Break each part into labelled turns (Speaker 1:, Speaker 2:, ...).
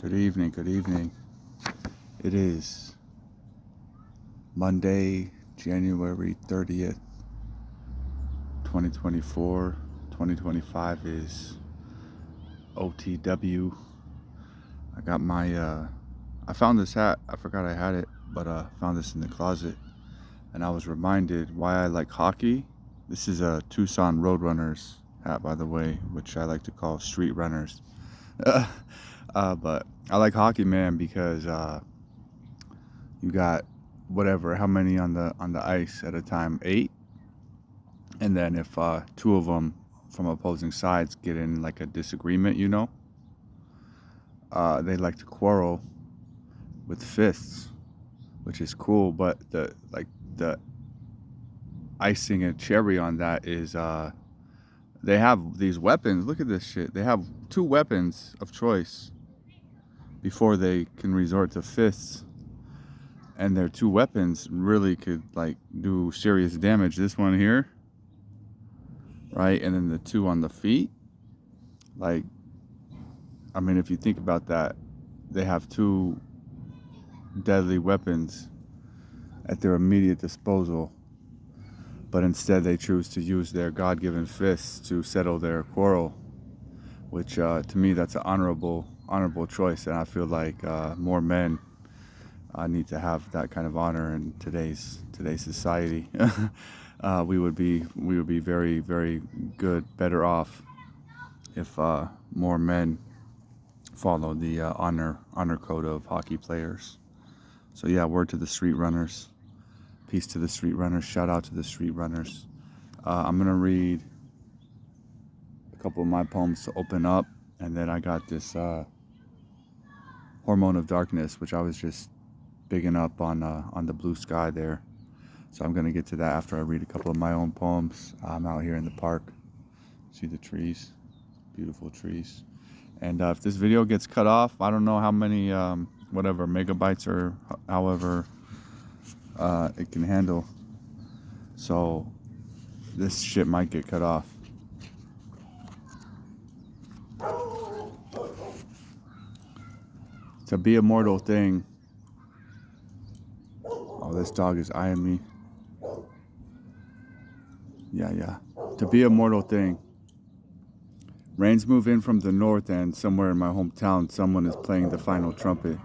Speaker 1: Good evening, good evening. It is Monday, January 30th, 2024. 2025 is OTW. I got my, I found this hat. I forgot I had it, but found this in the closet. And I was reminded why I like hockey. This is a Tucson Roadrunners hat, by the way, which I like to call street runners. But I like hockey, man, because you got whatever, how many on the ice at a time? 8. And then if two of them from opposing sides get in like a disagreement, they like to quarrel with fists, which is cool. But the icing and cherry on that is they have these weapons. Look at this shit. They have 2 weapons of choice before they can resort to fists. And their 2 weapons really could like do serious damage. This one here, right? And then the 2 on the feet. Like, I mean, if you think about that, they have 2 deadly weapons at their immediate disposal. But instead they choose to use their God-given fists to settle their quarrel, which to me, that's an honorable choice. And I feel like more men need to have that kind of honor in today's society. We would be very, very good, better off if more men follow the honor code of hockey players. So yeah, word to the street runners. Peace to the street runners. Shout out to the street runners. I'm gonna read a couple of my poems to open up, and then I got this Hormone of Darkness, which I was just bigging up on the blue sky there. So I'm gonna get to that after I read a couple of my own poems. I'm out here in the park. See the trees, beautiful trees. And if this video gets cut off, I don't know how many whatever megabytes or however it can handle. So this shit might get cut off. To be a mortal thing. Oh, this dog is eyeing me. Yeah. To be a mortal thing. Rains move in from the north, and somewhere in my hometown, someone is playing the final trumpet.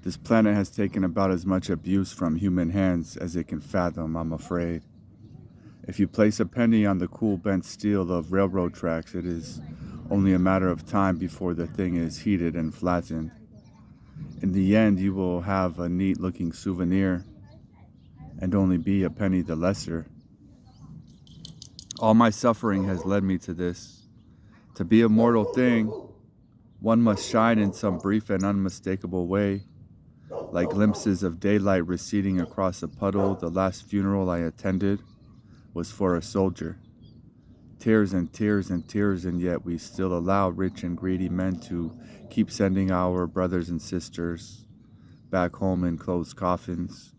Speaker 1: This planet has taken about as much abuse from human hands as it can fathom, I'm afraid. If you place a penny on the cool bent steel of railroad tracks, it is only a matter of time before the thing is heated and flattened. In the end, you will have a neat-looking souvenir and only be a penny the lesser. All my suffering has led me to this. To be a mortal thing, one must shine in some brief and unmistakable way. Like glimpses of daylight receding across a puddle, the last funeral I attended was for a soldier. Tears and tears and tears, and yet we still allow rich and greedy men to keep sending our brothers and sisters back home in closed coffins.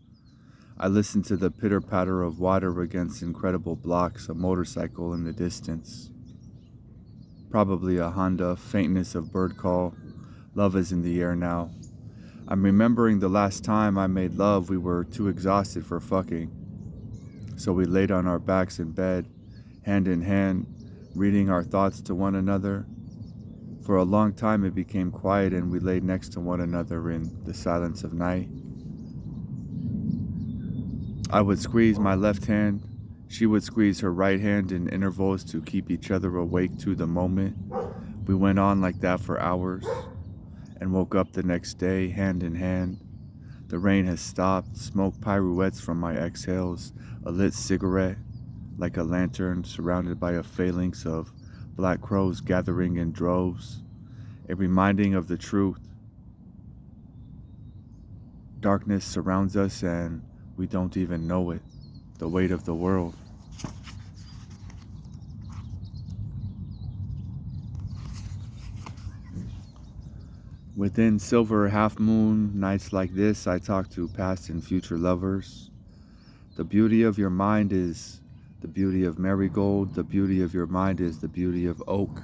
Speaker 1: I listen to the pitter-patter of water against incredible blocks, a motorcycle in the distance. Probably a Honda, faintness of bird call. Love is in the air now. I'm remembering the last time I made love, we were too exhausted for fucking. So we laid on our backs in bed, hand in hand, reading our thoughts to one another. For a long time it became quiet, and we lay next to one another in the silence of night. I would squeeze my left hand, she would squeeze her right hand in intervals to keep each other awake to the moment. We went on like that for hours, and woke up the next day, hand in hand. The rain has stopped, smoke pirouettes from my exhales, a lit cigarette, like a lantern surrounded by a phalanx of black crows gathering in droves, a reminding of the truth. Darkness surrounds us and we don't even know it, the weight of the world. Within silver half-moon nights like this, I talk to past and future lovers. The beauty of your mind is the beauty of marigold. The beauty of your mind is the beauty of oak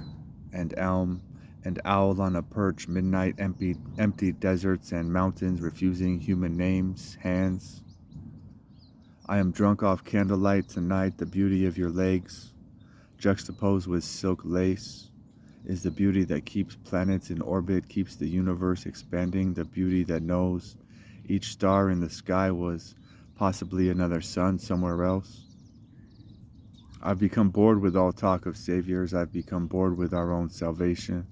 Speaker 1: and elm and owl on a perch, midnight empty deserts and mountains refusing human names, hands. I am drunk off candlelight tonight, the beauty of your legs, juxtaposed with silk lace, is the beauty that keeps planets in orbit, keeps the universe expanding, the beauty that knows each star in the sky was possibly another sun somewhere else. I've become bored with all talk of saviors, I've become bored with our own salvation.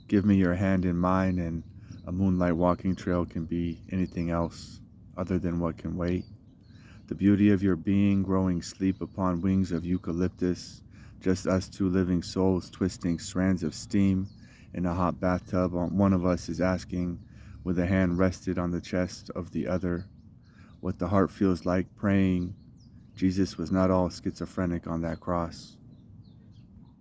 Speaker 1: Give me your hand in mine, and a moonlight walking trail can be anything else other than what can wait. The beauty of your being growing sleep upon wings of eucalyptus, just us two living souls twisting strands of steam in a hot bathtub. One of us is asking, with a hand rested on the chest of the other, what the heart feels like, praying Jesus was not all schizophrenic on that cross.